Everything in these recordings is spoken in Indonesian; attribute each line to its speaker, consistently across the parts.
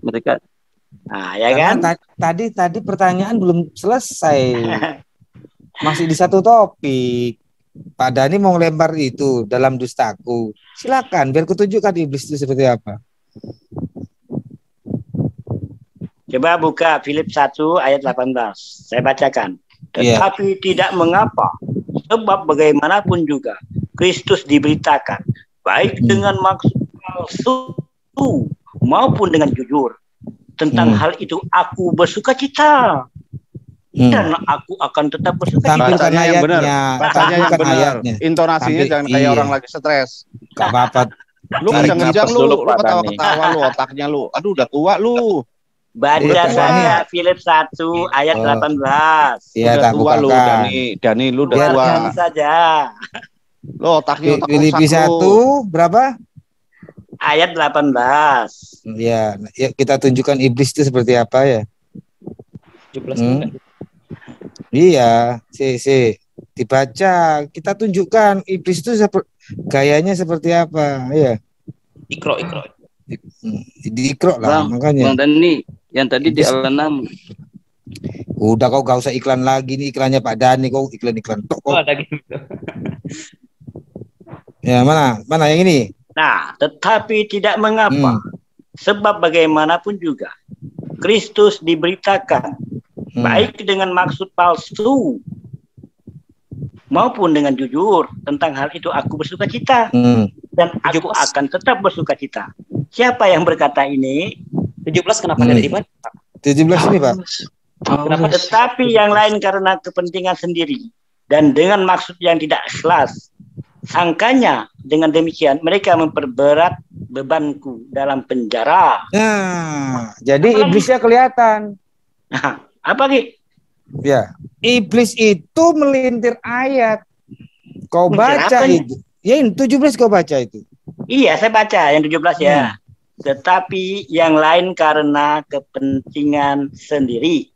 Speaker 1: mereka.
Speaker 2: Nah, ya kan?
Speaker 3: Tadi pertanyaan belum selesai. Masih di satu topik. Pak Dhani mau lempar itu dalam dustaku. Silakan biar kutunjukkan iblis itu seperti apa.
Speaker 2: Coba buka Filip 1 ayat 18. Saya bacakan. Tetapi tidak mengapa. Sebab bagaimanapun juga Kristus diberitakan. Baik dengan maksud palsu maupun dengan jujur. Tentang hal itu aku bersuka cita. Karena aku akan tetap bersuka cita.
Speaker 4: Bacanya yang benar. Bacanya yang benar. Intonasinya jangan kayak orang lagi stres.
Speaker 3: Gak apa-apa.
Speaker 4: Lu kencang-kencang lu ketawa-ketawa lu, otaknya lu. Aduh, udah tua lu.
Speaker 2: Baca saya Filip 1 ayat 18.
Speaker 3: Iya,
Speaker 4: udah tua lu, Dhani lu udah tua.
Speaker 2: Saja.
Speaker 4: Lu otaknya otak
Speaker 3: Filip 1 berapa?
Speaker 2: Ayat 18.
Speaker 3: Ya, kita tunjukkan iblis itu seperti apa ya.
Speaker 5: 17
Speaker 3: Iya, dibaca, kita tunjukkan iblis itu gayanya seperti apa, ya.
Speaker 5: Ikro.
Speaker 3: Di ikro lah,
Speaker 1: Bang,
Speaker 3: makanya.
Speaker 1: Bang Dhani, yang tadi di Al-6.
Speaker 3: Udah kau gak usah iklan lagi, nih iklannya Pak Dhani, kau iklan tok.
Speaker 5: Oh, ada gitu.
Speaker 3: Ya, mana yang ini?
Speaker 2: Nah, tetapi tidak mengapa. Sebab bagaimanapun juga Kristus diberitakan baik dengan maksud palsu maupun dengan jujur. Tentang hal itu aku bersuka cita. Dan aku akan tetap bersuka cita. Siapa yang berkata ini?
Speaker 5: 17 kenapa tidak dibaca?
Speaker 3: 17 ini, Pak.
Speaker 2: Kenapa? Tetapi yang lain karena kepentingan sendiri dan dengan maksud yang tidak ikhlas. Sangkanya dengan demikian mereka memperberat bebanku dalam penjara.
Speaker 3: Nah, jadi iblisnya kelihatan.
Speaker 2: Nah, apa Ki?
Speaker 3: Ya, iblis itu melintir ayat. Kau baca itu. Ya, 17 kau baca itu.
Speaker 2: Iya, saya baca yang 17 ya. Tetapi yang lain karena kepentingan sendiri.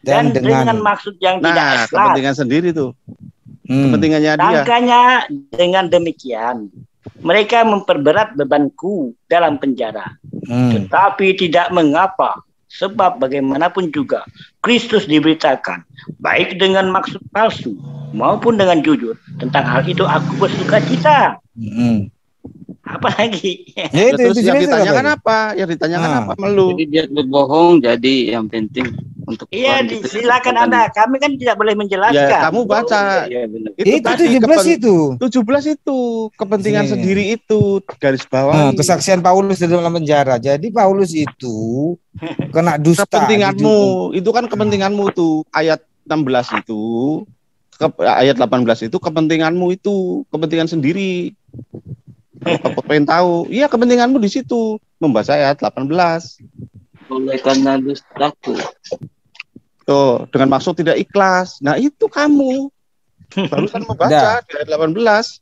Speaker 2: Dan dengan maksud yang tidak ikhlas.
Speaker 4: Kepentingan sendiri tuh. Kepentingannya dia.
Speaker 2: Sangkanya dengan demikian mereka memperberat bebanku dalam penjara. Tetapi tidak mengapa. Sebab bagaimanapun juga Kristus diberitakan baik dengan maksud palsu maupun dengan jujur. Tentang hal itu aku bersuka cita. Apa lagi?
Speaker 4: Terus yang ditanyakan apa? Yang ditanyakan apa melu?
Speaker 1: Jadi dia berbohong, jadi yang penting untuk
Speaker 2: silakan Anda. Kami kan tidak boleh menjelaskan.
Speaker 4: Ya, kamu baca.
Speaker 3: Itu tadi 17 itu.
Speaker 4: 17 itu kepentingan sendiri itu garis bawah.
Speaker 3: Kesaksian Paulus di dalam penjara. Jadi Paulus itu kena dusta.
Speaker 4: Kepentinganmu, itu kan kepentinganmu tuh ayat 16 itu. Ayat 18 itu kepentinganmu itu, kepentingan sendiri. Kalau pengen tahu, iya kepentinganmu di situ. Membaca ayat 18.
Speaker 1: Oleh karena dustaku.
Speaker 4: Tuh, dengan maksud tidak ikhlas. Nah, itu kamu. Barusan membaca di ayat 18.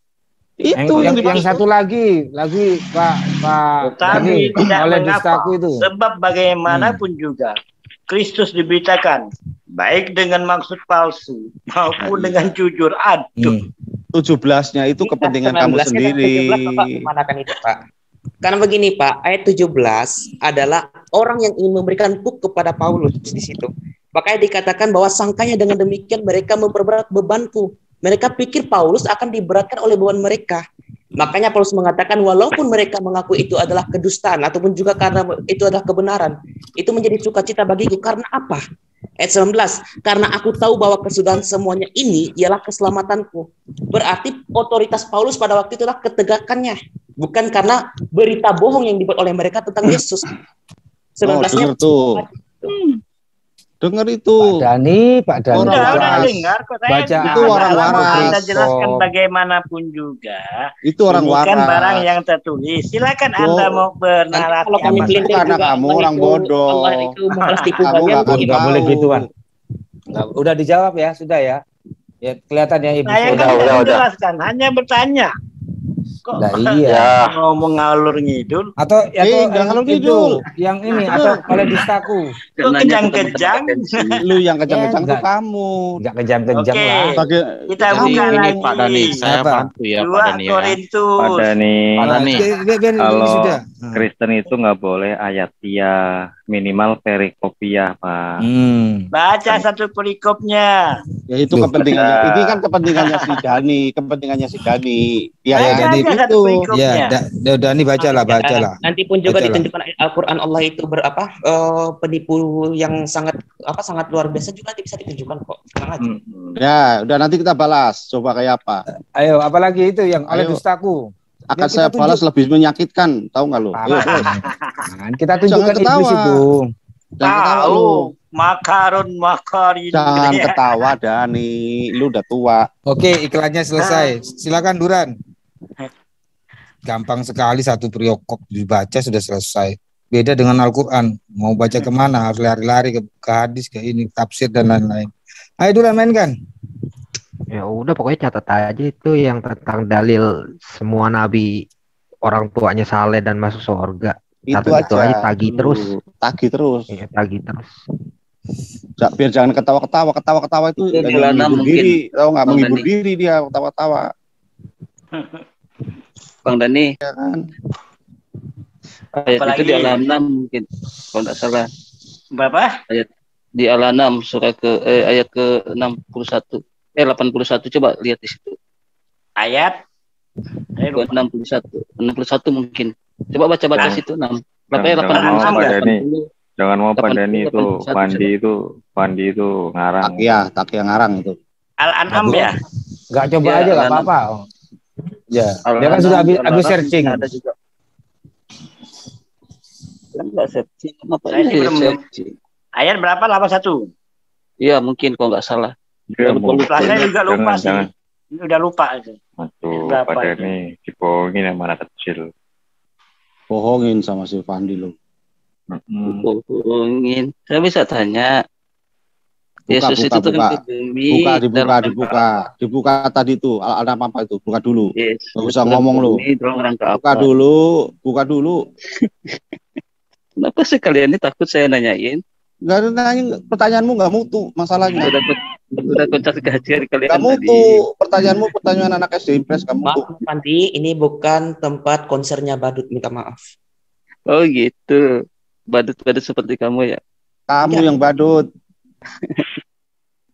Speaker 4: Itu yang
Speaker 3: satu lagi Pak
Speaker 2: Tapi tidak
Speaker 3: oleh
Speaker 2: mengapa.
Speaker 3: dustaku itu.
Speaker 2: Sebab bagaimanapun juga Kristus diberitakan baik dengan maksud palsu maupun dengan jujur. Aduh.
Speaker 4: 17-nya itu kepentingan kamu sendiri.
Speaker 5: 17 Bapak memanakan itu, Pak. Karena begini, Pak, ayat 17 adalah orang yang ingin memberikan buk kepada Paulus di situ. Makanya dikatakan bahwa sangkanya dengan demikian mereka memperberat bebanku. Mereka pikir Paulus akan diberatkan oleh beban mereka. Makanya Paulus mengatakan walaupun mereka mengaku itu adalah kedustaan ataupun juga karena itu adalah kebenaran, itu menjadi sukacita bagiku. Karena apa? Ayat 19, karena aku tahu bahwa kesudahan semuanya ini ialah keselamatanku. Berarti otoritas Paulus pada waktu itu adalah ketegakannya, bukan karena berita bohong yang dibuat oleh mereka tentang Yesus. 19-nya
Speaker 4: dengar itu.
Speaker 3: Pak Dhani.
Speaker 2: Udah dengar kok saya.
Speaker 4: Baca itu orang waras.
Speaker 2: Anda jelaskan bagaimanapun juga.
Speaker 4: Itu orang waras.
Speaker 2: Bukan barang yang tertulis. Silakan Anda mau bernarasi.
Speaker 5: Kalau kami pelintir
Speaker 4: karena
Speaker 5: juga,
Speaker 4: kamu orang bodoh.
Speaker 5: Allah itu membalas tipu
Speaker 4: Kamu
Speaker 3: nggak boleh gituan. Udah dijawab ya, sudah ya. Ya kelihatan ya Ibu.
Speaker 2: Saya kan menjelaskan, hanya bertanya. Kok
Speaker 3: iya.
Speaker 2: ngomong ngalur ngidul?
Speaker 3: Atau
Speaker 4: ngalur ngidul.
Speaker 3: Yang ini atau oleh dustaku.
Speaker 2: Lu kejang-kejang.
Speaker 4: Lu yang kejang-kejang tuh kamu.
Speaker 3: Enggak kejang-kejang lah.
Speaker 2: Kita buka lagi.
Speaker 1: Pak Dhani, saya bantu ya Pak Dhani.
Speaker 2: 2 Korintus.
Speaker 1: Pak Dhani.
Speaker 3: Sudah.
Speaker 6: Kristen itu nggak boleh ayatia, minimal perikopiah, Pak.
Speaker 2: Baca satu perikopnya.
Speaker 4: Ya itu
Speaker 3: Loh.
Speaker 4: kepentingannya. Ini kan kepentingannya si Dani. Ya,
Speaker 3: Ayo,
Speaker 2: Baca
Speaker 3: Dani.
Speaker 2: aja satu
Speaker 4: itu.
Speaker 2: perikopnya.
Speaker 3: Ya, Dani bacalah.
Speaker 5: Nanti pun juga
Speaker 3: Bacalah.
Speaker 5: ditunjukkan Al-Quran Allah itu penipu yang sangat luar biasa juga nanti bisa ditunjukkan kok. Tenang aja.
Speaker 4: Ya, udah nanti kita balas. Coba kayak apa?
Speaker 3: Ayo, apalagi itu yang oleh
Speaker 4: Ayo.
Speaker 3: dustaku.
Speaker 4: Akan
Speaker 3: Yang
Speaker 4: saya
Speaker 3: kita
Speaker 4: balas lebih menyakitkan, tahu nggak lo? Ayo, terus.
Speaker 3: Kita tunjukkan
Speaker 4: Jangan
Speaker 3: iblis
Speaker 4: ketawa.
Speaker 3: itu.
Speaker 4: Jangan ketawa lu.
Speaker 2: Tahu makarin.
Speaker 4: Jangan ketawa Dani, lu udah tua.
Speaker 3: Oke, iklannya selesai. Silakan Duran. Gampang sekali satu periokop dibaca sudah selesai. Beda dengan Al-Quran. Mau baca kemana? Harus lari-lari ke hadis, ke ini, tafsir dan lain-lain. Ayo Duran mainkan.
Speaker 7: Ya udah pokoknya catat aja itu yang tentang dalil semua nabi orang tuanya saleh dan masuk surga.
Speaker 4: Itu
Speaker 7: Catat
Speaker 4: aja.
Speaker 7: tagih terus.
Speaker 4: Tagih terus.
Speaker 7: Ya, tagih terus.
Speaker 4: Biar jangan ketawa itu
Speaker 1: Itu
Speaker 4: hanya
Speaker 1: Dilana
Speaker 4: menghibur
Speaker 1: mungkin.
Speaker 4: diri, tahu nggak?
Speaker 1: Bang
Speaker 4: Menghibur
Speaker 1: Dani.
Speaker 4: diri dia ketawa-tawa.
Speaker 1: Bang Dani,
Speaker 4: Ya kan?
Speaker 1: ayat itu
Speaker 2: Apalagi?
Speaker 1: di Al-An'am mungkin, kalau nggak salah.
Speaker 2: Berapa?
Speaker 1: Di Al-An'am surah ayat ke 61. 81, coba lihat di situ.
Speaker 2: Ayat. Saya
Speaker 1: Ke
Speaker 2: lupa.
Speaker 1: 61 mungkin. Coba baca situ 6. Berapa ya?
Speaker 6: Jangan mau
Speaker 1: 80,
Speaker 6: Pak Dani.
Speaker 1: 80.
Speaker 6: Jangan mau Pak
Speaker 1: 80,
Speaker 6: Dani itu
Speaker 1: 81,
Speaker 6: Pandi itu ngarang.
Speaker 4: Tak yang ngarang itu.
Speaker 2: Al-An'am ya.
Speaker 3: Enggak coba
Speaker 1: Ya,
Speaker 3: aja enggak
Speaker 1: Al-An'am.
Speaker 3: apa-apa. Ya, dia kan sudah habis searching.
Speaker 1: Ada juga. Kan nggak searching. Apa
Speaker 2: Saya sih
Speaker 1: ini
Speaker 2: belum-
Speaker 1: searching?
Speaker 2: Ayat berapa? 81.
Speaker 1: Iya, mungkin kalau nggak salah.
Speaker 6: Dia mau
Speaker 2: Saya juga lupa sih.
Speaker 6: jangan.
Speaker 2: Ini udah lupa itu.
Speaker 6: Aduh,
Speaker 2: Berapa
Speaker 6: Pak
Speaker 2: itu?
Speaker 6: Dani dibohongin yang mana kecil.
Speaker 4: Bohongin sama si Fandi lu.
Speaker 1: Bohongin. Saya bisa tanya. Yesus itu turun ke bumi.
Speaker 4: Dibuka tadi tuh Al-An'am apa itu? Buka dulu.
Speaker 1: Yesus
Speaker 4: Nggak usah
Speaker 1: turun
Speaker 4: ngomong
Speaker 1: ke
Speaker 4: lu.
Speaker 1: bumi, dalam rangka
Speaker 4: Buka
Speaker 1: apa?
Speaker 4: dulu.
Speaker 1: Kenapa sih kalian ini takut saya nanyain?
Speaker 4: Nggak ada nanya, pertanyaanmu nggak mutu masalahnya.
Speaker 1: Udah kontak kehadiran kalian
Speaker 4: Nggak
Speaker 1: tadi.
Speaker 4: mutu. Pertanyaanmu pertanyaan anak SD Impres nggak mutu.
Speaker 5: Maaf Panti, ini bukan tempat konsernya Badut, minta maaf.
Speaker 1: Oh gitu. Badut-badut seperti kamu ya.
Speaker 4: Kamu yang badut.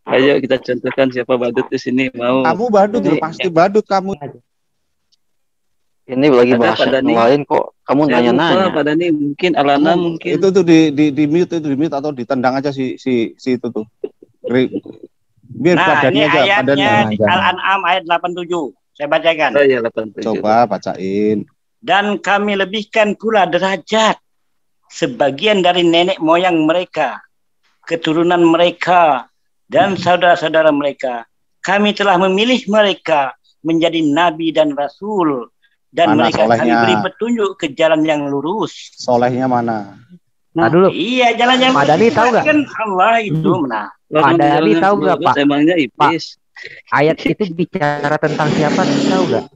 Speaker 1: Ayo kita contohkan siapa badut di sini mau.
Speaker 4: Kamu badut,
Speaker 1: Ini-
Speaker 4: lu pasti badut kamu.
Speaker 8: Ini lagi
Speaker 1: Ada
Speaker 8: bahas
Speaker 1: pada
Speaker 8: yang
Speaker 1: nih.
Speaker 8: lain kok kamu
Speaker 1: Saya lupa
Speaker 8: nanya-nanya.
Speaker 1: pada nih mungkin Alana mungkin.
Speaker 4: Itu tuh di mute atau ditendang aja si itu tuh. Biar
Speaker 2: Nah,
Speaker 4: badannya
Speaker 2: ini
Speaker 4: aja,
Speaker 2: ayatnya
Speaker 4: badannya.
Speaker 2: di Al-An'am ayat 87. Saya bacakan.
Speaker 1: Oh iya 87.
Speaker 4: Coba bacain.
Speaker 2: Dan kami lebihkan pula derajat sebagian dari nenek moyang mereka, keturunan mereka, dan saudara-saudara mereka. Kami telah memilih mereka menjadi nabi dan rasul, dan
Speaker 4: Mana
Speaker 2: mereka kami
Speaker 4: solehnya?
Speaker 2: beri petunjuk ke jalan yang lurus.
Speaker 4: Solehnya mana?
Speaker 7: Nah dulu,
Speaker 2: Iya, jalan yang
Speaker 7: Pak Dani tahu nggak?
Speaker 2: kan Allah itu. Nah,
Speaker 1: Orang
Speaker 7: Pak Dani
Speaker 1: jalan
Speaker 7: tahu
Speaker 1: yang
Speaker 7: nggak,
Speaker 1: lurus
Speaker 7: Pak?
Speaker 1: Emangnya iblis.
Speaker 7: ayat itu bicara tentang siapa tahu nggak?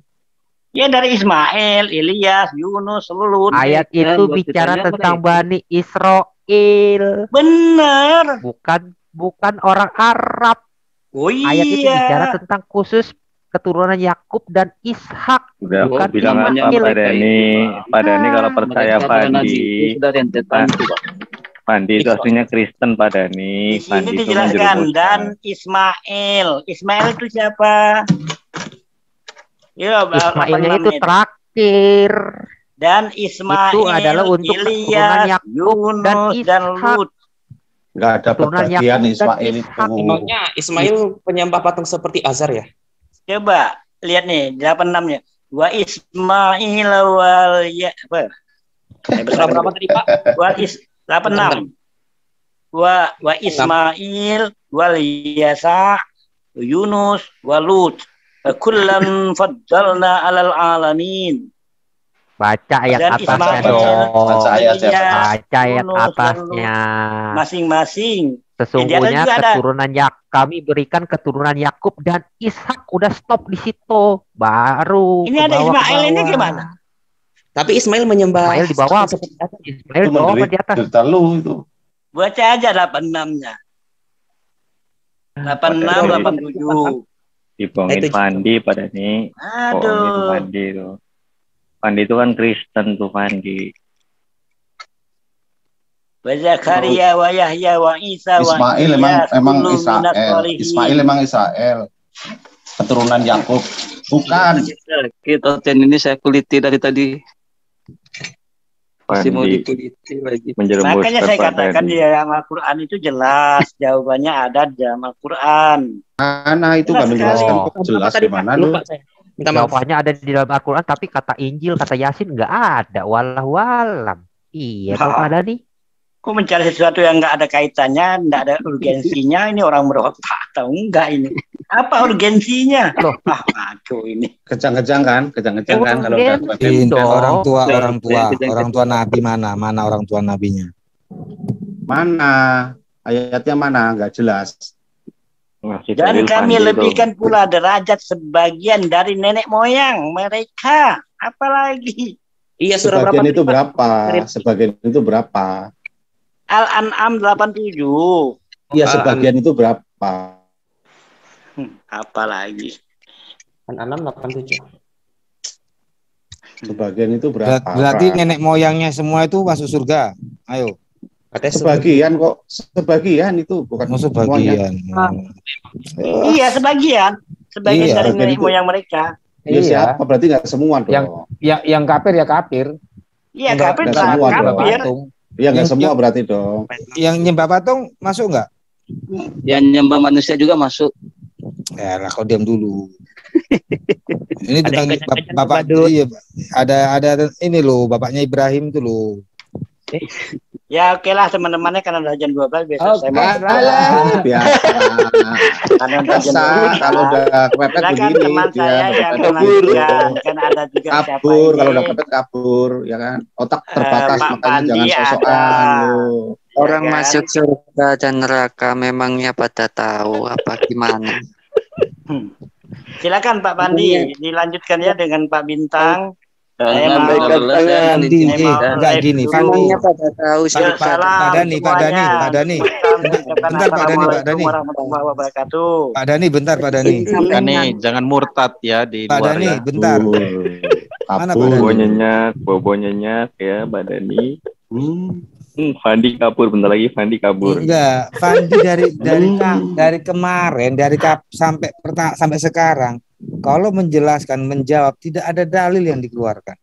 Speaker 2: ya dari Ismail, Ilyas, Yunus, Lut.
Speaker 7: Ayat
Speaker 1: Ya,
Speaker 7: itu
Speaker 1: buat
Speaker 7: bicara
Speaker 1: ditanya
Speaker 7: tentang
Speaker 1: mereka.
Speaker 7: Bani Israel,
Speaker 2: Benar.
Speaker 7: bukan orang Arab.
Speaker 2: Oh
Speaker 7: Ayat itu bicara
Speaker 2: iya.
Speaker 7: tentang khusus keturunan Yakub dan Ishak.
Speaker 6: Udah
Speaker 7: Bukan
Speaker 6: aku bilang apa
Speaker 7: Ismail.
Speaker 6: Pak Dani? Pak Dani kalau percaya
Speaker 1: Mereka para nabi itu
Speaker 6: Pandi,
Speaker 1: sudah rentetan coba.
Speaker 6: Pandi itu aslinya Kristen Pak Dani.
Speaker 2: Di sini
Speaker 6: Pandi itu
Speaker 2: dijelaskan
Speaker 6: menjerumuskan.
Speaker 2: dan Ismail. Ismail itu siapa? Ya,
Speaker 7: Ismailnya itu
Speaker 2: namanya?
Speaker 7: terakhir.
Speaker 2: Dan Ismail
Speaker 7: Itu adalah untuk keturunan
Speaker 2: Ilyas,
Speaker 7: Yakub dan
Speaker 2: Yunus dan
Speaker 7: Ishak.
Speaker 2: Lut.
Speaker 4: Nggak ada
Speaker 7: Keturunan
Speaker 4: pergantian
Speaker 7: Yakub dan
Speaker 4: Ismail itu.
Speaker 7: Ishak.
Speaker 5: Emangnya Ismail penyembah patung seperti Azar ya?
Speaker 2: Coba lihat nih 86-nya. Wa Ismail wal ya apa?
Speaker 5: Surah berapa tadi Pak?
Speaker 2: Wa 86. Wa Ismail wal Yasa Yunus wa Lut. Kullan faddalna 'alal alamin.
Speaker 7: Baca ayat
Speaker 2: Dan
Speaker 7: atasnya
Speaker 2: Ismail,
Speaker 7: dong.
Speaker 4: Baca ayatnya.
Speaker 2: Ilyas,
Speaker 7: Baca ayat
Speaker 2: Yunus, dan
Speaker 7: atasnya.
Speaker 2: Lut. Masing-masing.
Speaker 7: Sesungguhnya
Speaker 2: juga ada.
Speaker 7: keturunan kami berikan keturunan Yakub dan Ishak. Udah stop di situ. Baru
Speaker 2: Ini
Speaker 7: ke
Speaker 2: ada
Speaker 7: bawah, ke
Speaker 2: Ismail ini
Speaker 7: bawah.
Speaker 2: gimana?
Speaker 5: Tapi Ismail menyembah
Speaker 7: Ismail di bawah.
Speaker 5: patung seperti Azar.
Speaker 7: Ismail di bawah apa di atas?
Speaker 4: Cerita lu itu.
Speaker 2: Baca aja 86-nya. 86, 87.
Speaker 6: Dibohongin
Speaker 5: Itu-
Speaker 6: Pandi Pak Dani. Bohongin
Speaker 2: Aduh.
Speaker 6: Pandi itu. Pandi itu kan Kristen tuh Pandi.
Speaker 2: wa Zakaria wa Yahya wa Isa wa
Speaker 4: Ismail
Speaker 2: Ilyas
Speaker 4: emang
Speaker 2: kullun minas
Speaker 4: Israel.
Speaker 2: sholihin.
Speaker 4: Ismail emang Israel. Keturunan Yakub. Bukan.
Speaker 1: Kita ini saya kuliti dari tadi. Masih mau
Speaker 6: Fandi
Speaker 1: dikuliti lagi.
Speaker 6: menjerumuskan
Speaker 2: Makanya saya
Speaker 6: Pak
Speaker 2: katakan
Speaker 6: Dhani.
Speaker 2: di dalam Al-Quran itu jelas. Jawabannya ada di dalam Al-Quran.
Speaker 4: Mana itu
Speaker 2: Jelas
Speaker 4: kami
Speaker 2: sekali.
Speaker 4: jelaskan kok
Speaker 5: Apa
Speaker 4: jelas
Speaker 5: tadi,
Speaker 4: di
Speaker 5: Pak?
Speaker 4: mana lu?
Speaker 5: Lupa saya. Minta maaf.
Speaker 7: Jawabannya ada di dalam Al-Quran, tapi kata Injil, kata Yasin nggak ada. Wallahu alam. Iya, Pak
Speaker 2: Nah,
Speaker 7: Dhani.
Speaker 2: kok mencari sesuatu yang nggak ada kaitannya, nggak ada urgensinya, ini orang berotak atau enggak ini? Apa urgensinya?
Speaker 7: Loh.
Speaker 2: Ngaco ini.
Speaker 4: Kejang-kejang kan kalau udah
Speaker 7: Ini
Speaker 3: Pindah
Speaker 7: dong.
Speaker 3: orang tua Nabi mana orang tua Nabinya.
Speaker 4: mana ayatnya mana nggak jelas.
Speaker 6: Masih
Speaker 2: Dan
Speaker 6: dalil
Speaker 2: kami
Speaker 6: Fandi
Speaker 2: lebihkan pula derajat sebagian dari nenek moyang mereka. Apalagi
Speaker 5: Iya, surah berapa?
Speaker 4: Sebagian itu
Speaker 5: tadi, Pak?
Speaker 4: berapa? Sebagian itu berapa?
Speaker 2: Al-An'am 87.
Speaker 4: Iya, sebagian itu berapa?
Speaker 2: Apalagi.
Speaker 5: An-An'am 87.
Speaker 4: Sebagian itu berapa?
Speaker 3: Berarti nenek moyangnya semua itu masuk surga. Ayo,
Speaker 5: Katanya
Speaker 4: Sebagian kok, sebagian itu bukan
Speaker 3: masuk
Speaker 4: semuanya.
Speaker 3: bagian.
Speaker 2: Iya, sebagian. Sebagian
Speaker 3: Iya,
Speaker 2: dari
Speaker 4: sebagian
Speaker 2: nenek
Speaker 4: itu.
Speaker 2: moyang mereka.
Speaker 4: Ya siapa? Berarti nggak semua dong.
Speaker 3: Yang kafir ya kafir.
Speaker 2: Iya,
Speaker 3: Enggak,
Speaker 2: kafir
Speaker 4: enggak
Speaker 2: tak
Speaker 4: semua dong.
Speaker 2: kafir.
Speaker 4: Iya nggak
Speaker 3: Yang-
Speaker 4: semua berarti dong.
Speaker 3: Yang nyembah patung masuk nggak?
Speaker 1: Yang nyembah manusia juga masuk.
Speaker 3: Ya lah, kau diam dulu. Ini
Speaker 5: Ada
Speaker 3: tentang
Speaker 5: yang kencang-kencang
Speaker 3: bapak
Speaker 5: badut.
Speaker 3: iya, ada ini loh, bapaknya Ibrahim tuh loh.
Speaker 2: Ya oke lah teman-temannya karena udah jam 12 besok saya mau
Speaker 4: Biasa.
Speaker 2: karena udah jam
Speaker 4: Biasa
Speaker 2: 12.
Speaker 4: kalau udah kepepet
Speaker 2: Silakan
Speaker 4: begini
Speaker 2: teman
Speaker 4: dia
Speaker 2: saya
Speaker 4: udah
Speaker 2: yang
Speaker 4: kepepet
Speaker 2: melanjutkan. Kan ada juga siapa
Speaker 4: kabur kalau udah
Speaker 2: ini.
Speaker 4: kepepet kabur ya kan. Otak terbatas
Speaker 2: Pak
Speaker 4: makanya
Speaker 2: Pandi
Speaker 4: jangan sosokan
Speaker 2: ada.
Speaker 4: lu.
Speaker 8: Orang
Speaker 2: Ya kan?
Speaker 8: masuk surga dan neraka memangnya pada tahu apa gimana?
Speaker 2: Silakan Pak Pandi dilanjutkan ya dengan Pak Bintang. Saya
Speaker 1: Jangan
Speaker 2: mau-
Speaker 1: leles ya,
Speaker 3: Fandi,
Speaker 1: intinya.
Speaker 3: enggak gini, Fandi.
Speaker 8: Memangnya pada tahu
Speaker 3: Pak-
Speaker 8: surga.
Speaker 3: Pak Dhani, Pak Dhani, Pak Dhani. Bentar, Pak Dhani, Pak Dhani.
Speaker 2: Warahmatullahi wabarakatuh.
Speaker 3: Pak Dhani, bentar Pak Dhani.
Speaker 9: Dhani, jangan murtad ya di
Speaker 3: Pak
Speaker 9: luar
Speaker 3: Dhani,
Speaker 9: ya.
Speaker 3: bentar. Mana Pak
Speaker 4: Kabur.
Speaker 3: Dhani?
Speaker 6: Bobo nyenyak ya, Mbak Dhani. Fandi kabur, bentar lagi Fandi kabur.
Speaker 3: Enggak, Fandi dari kemarin sampai sekarang kalau menjelaskan menjawab tidak ada dalil yang dikeluarkan.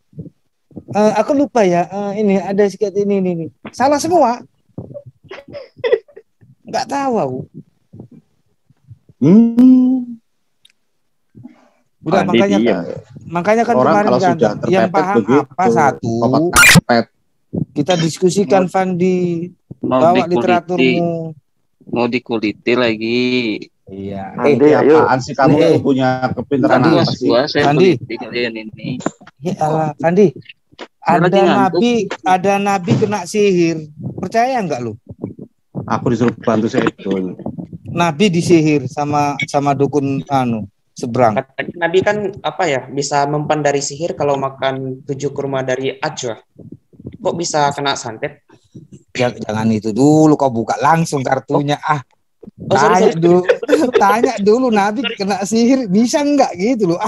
Speaker 3: Aku lupa ya, ini ada sedikit ini. Salah semua. Enggak tahu aku. Udah
Speaker 6: Fandi
Speaker 3: makanya
Speaker 6: diam.
Speaker 3: makanya kan
Speaker 4: Orang
Speaker 3: kemarin
Speaker 4: kalau
Speaker 3: kan
Speaker 4: sudah
Speaker 3: yang
Speaker 4: terpepet
Speaker 3: paham
Speaker 4: begitu,
Speaker 3: apa satu
Speaker 4: Kepepet.
Speaker 3: kita diskusikan Fandi,
Speaker 1: Mau
Speaker 3: bawa
Speaker 1: dikuliti,
Speaker 3: literaturmu.
Speaker 1: mau dikuliti lagi.
Speaker 3: Iya.
Speaker 4: Fandi, apaan sih kamu
Speaker 3: Eh,
Speaker 4: tuh punya kepintaran
Speaker 3: Fandi,
Speaker 4: apa sih?
Speaker 1: Gua saya
Speaker 3: Fandi.
Speaker 1: kuliti kalian ini.
Speaker 3: Ya Allah, Fandi.
Speaker 1: Saya lagi ngantuk.
Speaker 3: Ada nabi kena sihir. Percaya nggak lu?
Speaker 4: Aku disuruh bantu Saiful.
Speaker 3: Nabi disihir sama dukun seberang.
Speaker 5: Katanya Nabi kan apa ya, bisa mempan dari sihir kalau makan 7 kurma dari ajwa. Kok bisa kena santet?
Speaker 3: Jangan itu dulu, kau buka langsung kartunya.
Speaker 5: sorry.
Speaker 3: Tanya dulu Nabi kena sihir bisa nggak gitu loh.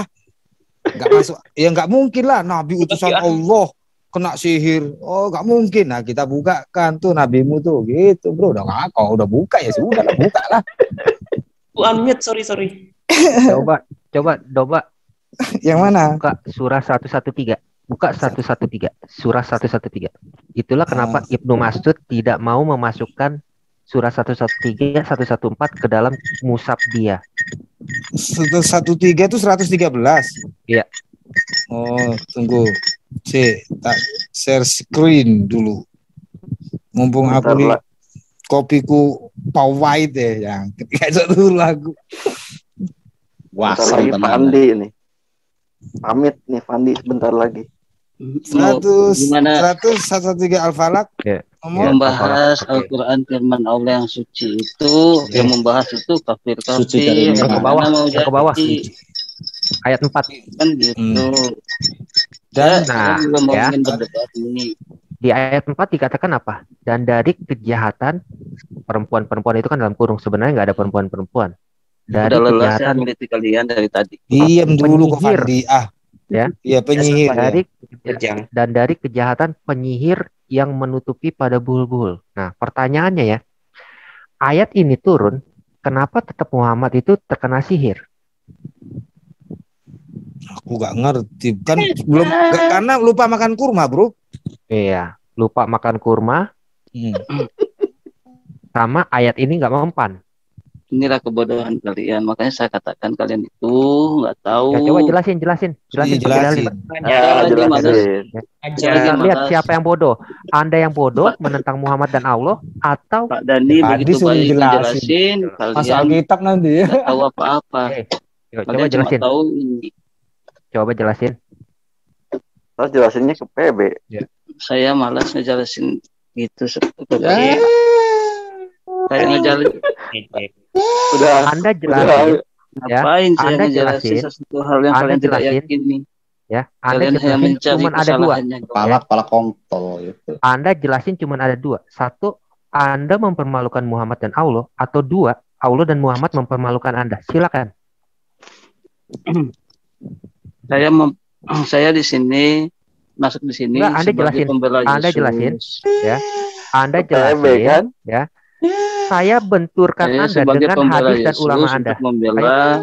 Speaker 3: Nggak masuk. Ya nggak mungkin lah Nabi utusan Allah kena sihir. Oh nggak mungkin. Nah kita bukakan tuh nabimu tuh gitu bro. Kau udah buka ya sudah lah, buka lah.
Speaker 5: Unmute, sorry.
Speaker 7: Coba
Speaker 3: Yang mana?
Speaker 7: buka surah 113. Buka 113. Surah 113. Itulah kenapa Ibnu Mas'ud tidak mau memasukkan surah 113, 114 ke dalam mushaf dia.
Speaker 3: 113 itu 113.
Speaker 7: Iya.
Speaker 3: Oh, tunggu. Tak share screen dulu. Mumpung aku nih kopiku pahit deh yang ketika satu lagu.
Speaker 4: Wah,
Speaker 6: Bentar lagi
Speaker 4: tenan.
Speaker 6: Fandi nih. Pamit nih Fandi sebentar lagi.
Speaker 3: 113 Al-Falaq.
Speaker 7: Ya.
Speaker 1: Membahas
Speaker 7: Al-Falaq.
Speaker 1: Al-Quran firman Allah yang suci itu, yang membahas itu kafir-kafir.
Speaker 4: Suci dari
Speaker 1: yang
Speaker 7: ke bawah,
Speaker 1: mana mau
Speaker 7: ke bawah.
Speaker 1: jadi,
Speaker 7: Ayat 4.
Speaker 1: kan gitu.
Speaker 3: Dan
Speaker 1: Saya juga mau
Speaker 7: ya.
Speaker 1: ingin berdebat ini.
Speaker 7: Di ayat 4 dikatakan apa? Dan dari kejahatan perempuan-perempuan itu kan dalam kurung, sebenarnya nggak ada perempuan-perempuan. Dari
Speaker 1: Udah lelah saya
Speaker 7: kejahatan
Speaker 1: meliti kalian dari tadi.
Speaker 3: diam dulu kok
Speaker 7: Penyihir.
Speaker 3: Fandi.
Speaker 7: Ya.
Speaker 3: Iya penyihir. Ya.
Speaker 7: dari
Speaker 5: Kejang.
Speaker 7: dan dari kejahatan penyihir yang menutupi pada bulbul. Nah, pertanyaannya ya, ayat ini turun, kenapa tetap Muhammad itu terkena sihir?
Speaker 3: Aku nggak ngerti. Kan karena lupa makan kurma, bro.
Speaker 7: Iya, lupa makan kurma, sama ayat ini nggak mempan.
Speaker 1: Inilah kebodohan kalian. Makanya saya katakan kalian itu nggak tahu.
Speaker 7: Ya, coba jelasin pakai dalil. Kita lihat siapa yang bodoh. Anda yang bodoh menentang Muhammad dan Allah, atau
Speaker 1: Pak Dani begitu baik jelasin,
Speaker 3: Masuk
Speaker 1: kalian
Speaker 3: Alkitab nanti ya.
Speaker 1: nggak tahu apa-apa.
Speaker 7: coba jelasin.
Speaker 1: Tahu ini.
Speaker 7: Coba jelasin.
Speaker 6: Terus jelasinnya ke PB.
Speaker 3: Ya.
Speaker 1: Saya malas ngejelasin gitu seperti kayak ngejelasin.
Speaker 6: Udah.
Speaker 7: Anda jelasin. Ya,
Speaker 1: Ngapain saya
Speaker 7: Anda
Speaker 1: ngejelasin
Speaker 7: jelasin.
Speaker 1: sesuatu hal yang
Speaker 7: Anda
Speaker 1: kalian tidak
Speaker 7: jelasin.
Speaker 1: yakini.
Speaker 7: Ya, Anda
Speaker 1: Kalian hanya
Speaker 7: jelasin
Speaker 1: mencari
Speaker 7: cuma ada dua.
Speaker 1: kesalahannya.
Speaker 4: Kepala kontol gitu.
Speaker 7: Anda jelasin cuma ada dua. Satu, Anda mempermalukan Muhammad dan Allah, atau dua, Allah dan Muhammad mempermalukan Anda. Silakan.
Speaker 1: Saya di sini masuk di sini.
Speaker 7: Enggak, Anda jelasin. Anda jelasin, ya. Anda jelasin,
Speaker 6: kan?
Speaker 7: ya. Saya benturkan Anda dengan hadis dan ulama Anda.
Speaker 1: Membela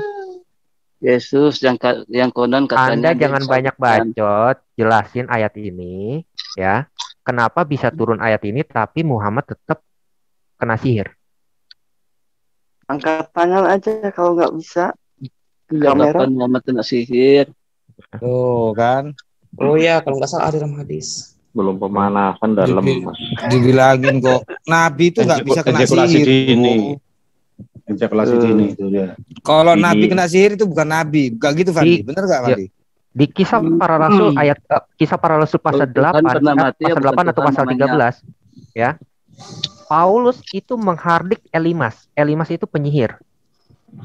Speaker 1: Yesus yang konon katanya.
Speaker 7: Anda jangan banyak bacot, jelasin ayat ini, ya. Kenapa bisa turun ayat ini tapi Muhammad tetap kena sihir?
Speaker 6: Angkat tangan aja kalau nggak bisa.
Speaker 1: Kamera Muhammad kena sihir.
Speaker 3: Tuh kan.
Speaker 5: Oh ya, kalau nggak salah ada dalam hadis.
Speaker 6: Belum pemanasan dalam.
Speaker 3: Dibilangin kok Nabi itu nggak bisa kena
Speaker 4: Ejakulasi
Speaker 3: sihir.
Speaker 4: dini. Ejakulasi dini itu dia.
Speaker 3: Kalau Nabi kena sihir itu bukan Nabi. Bukan gitu, Fandi. Bener nggak, Fandi?
Speaker 7: Di kisah para rasul ayat kisah para rasul pasal 8 pasal 8 atau pasal 13, ya. Paulus itu menghardik Elimas. Elimas itu penyihir.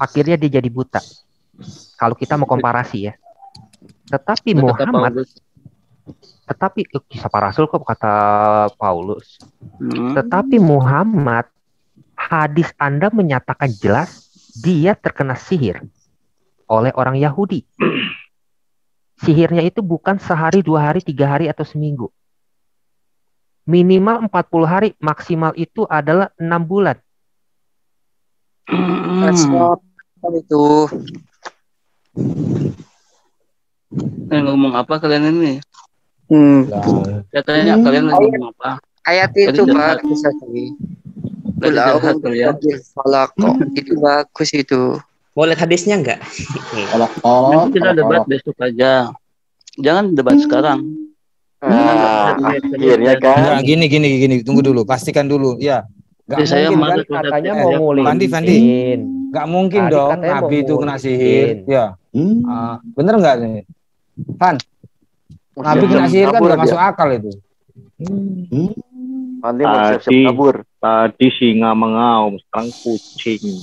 Speaker 7: Akhirnya dia jadi buta. Kalau kita mau komparasi ya. Tetapi Muhammad, tetapi kisah para rasul kok kata Paulus. Tetapi Muhammad, hadis Anda menyatakan jelas dia terkena sihir oleh orang Yahudi. Sihirnya itu bukan sehari, 2 hari, 3 hari, atau seminggu. Minimal 40 hari, maksimal itu adalah 6 bulan.
Speaker 8: Itu.
Speaker 1: Ngomong apa kalian ini? Katanya kalian lagi ngomong apa?
Speaker 8: Ayat itu bagus tadi. Itu bagus itu.
Speaker 5: Mau lihat hadisnya enggak?
Speaker 1: Nanti kita debat besok aja. Jangan debat sekarang.
Speaker 6: Akhirnya kan.
Speaker 3: Nah, gini. Tunggu dulu. Pastikan dulu. Ya.
Speaker 7: Gak mungkin kan katanya mau ngulitin.
Speaker 3: Fandi. Gak mungkin dong Nabi itu kena sihir. Ya. Bener nggak nih? Fan. Nabi kena sihir kan nggak masuk akal itu.
Speaker 6: Fandi mau siap-siap kabur.
Speaker 9: Tadi singa mengaum, sekarang kucing.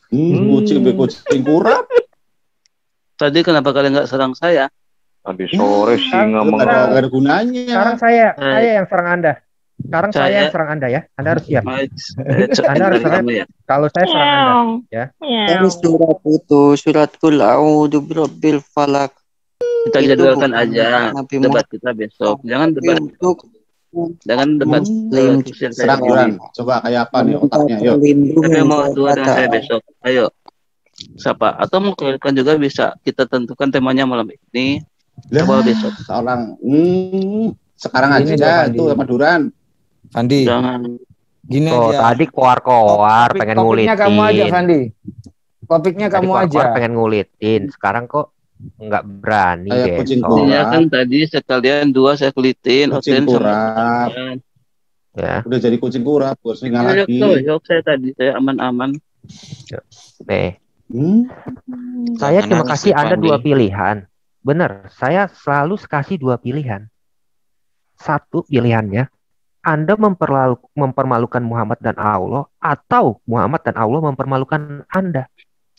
Speaker 4: Kucing kurap.
Speaker 1: Tadi kenapa kalian nggak serang saya?
Speaker 9: Tadi sore singa mengaum.
Speaker 4: Gak ada gunanya.
Speaker 7: Sekarang saya yang serang Anda. Sekarang saya yang serang Anda ya. Anda harus siap. Anda harus serang. Kalau saya serang Anda, ya.
Speaker 8: Ini surat itu, surat Qul a'udzu birabbil falaq.
Speaker 1: Kita jadwalkan aja debat kita besok. Jangan debat. Jangan debat.
Speaker 4: Serang Quran. Coba kayak apa nih otaknya? Yuk.
Speaker 1: Siapa yang mau dua dengan saya besok? Ayo. Siapa? Atau mau kalian juga bisa kita tentukan temanya malam ini. Coba besok.
Speaker 4: Seorang sekarang aja itu sama Duran.
Speaker 3: Fandi.
Speaker 1: Jangan.
Speaker 3: Gini aja.
Speaker 7: Tadi koar-koar pengen ngulitin.
Speaker 3: Topiknya kamu aja, Fandi. Topiknya kamu aja.
Speaker 7: Pengen ngulitin. Sekarang kok nggak berani besok.
Speaker 1: Ya kan tadi sekalian 2 saya kulitin.
Speaker 4: Kucing kurap.
Speaker 7: Ya.
Speaker 4: Udah jadi kucing kurap. Singa lagi.
Speaker 1: Saya tadi saya aman-aman.
Speaker 7: Nih. Saya cuma kasih Anda 2 pilihan. Bener, saya selalu kasih 2 pilihan. Satu pilihannya, Anda mempermalukan Muhammad dan Allah, atau Muhammad dan Allah mempermalukan Anda.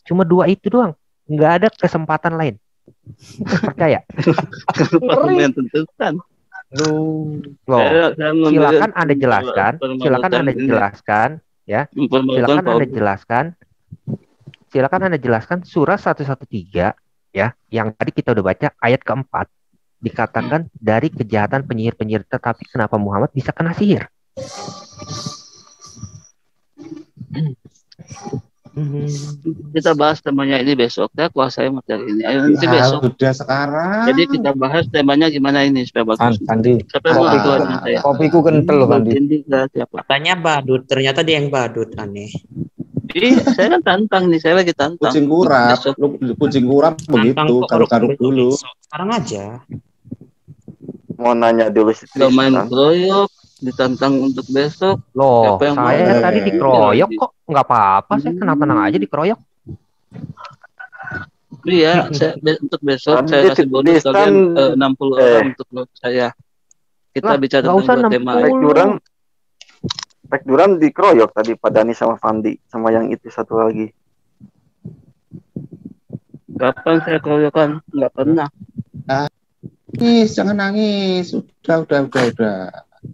Speaker 7: Cuma 2 itu doang. Nggak ada kesempatan lain. Percaya? Silakan Anda jelaskan. Ya. Silakan Anda jelaskan surah 113 ya, yang tadi kita udah baca ayat keempat. dikatakan dari kejahatan penyihir-penyihir, tetapi kenapa Muhammad bisa kena sihir?
Speaker 1: Kita bahas temanya ini besok ya, kuasai materi ini. Ayo nanti besok.
Speaker 4: Sudah sekarang.
Speaker 1: Jadi kita bahas temanya gimana ini supaya bagus.
Speaker 3: Fandi,
Speaker 1: Siapa yang mau aduan saya?
Speaker 3: kopiku kental loh Fandi.
Speaker 1: Siapa?
Speaker 5: Katanya badut, ternyata dia yang badut, aneh.
Speaker 1: Iya, saya kan tantang nih, saya lagi tantang.
Speaker 4: Kucing kurap, kucing kurap begitu, garuk-garuk dulu.
Speaker 5: Sekarang aja.
Speaker 9: Mau nanya dulu sih.
Speaker 1: Udah main keroyok, ditantang untuk besok.
Speaker 7: Loh,
Speaker 1: Siapa yang
Speaker 7: saya
Speaker 1: mau?
Speaker 7: tadi dikeroyok kok. Nggak apa-apa, saya tenang-tenang aja dikeroyok.
Speaker 1: Iya, untuk besok
Speaker 9: Tadi
Speaker 1: saya kasih bonus
Speaker 9: tulisan,
Speaker 1: kalian 60 orang untuk saya. Kita
Speaker 7: Lah,
Speaker 1: bicara
Speaker 7: nggak usah
Speaker 1: tentang dua tema.
Speaker 7: 60.
Speaker 9: Pak Duran dikeroyok tadi Pak Dani sama Fandi sama yang itu satu lagi.
Speaker 1: Kapan saya keroyokan? Nggak pernah.
Speaker 4: Nangis, jangan nangis. Udah.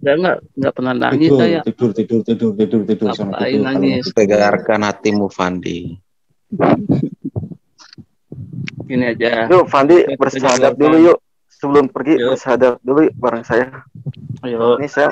Speaker 1: Saya nggak pernah nangis saya.
Speaker 4: Tidur. Sama
Speaker 1: Ngapain
Speaker 4: tidur.
Speaker 1: nangis?
Speaker 10: Tegarkan hatimu, Fandi.
Speaker 1: Gini aja.
Speaker 9: Yuk Fandi bersahadat dulu yuk. Sebelum pergi
Speaker 1: Yuk.
Speaker 9: bersahadat dulu yuk bareng saya.
Speaker 1: Ayo.
Speaker 9: Ini saya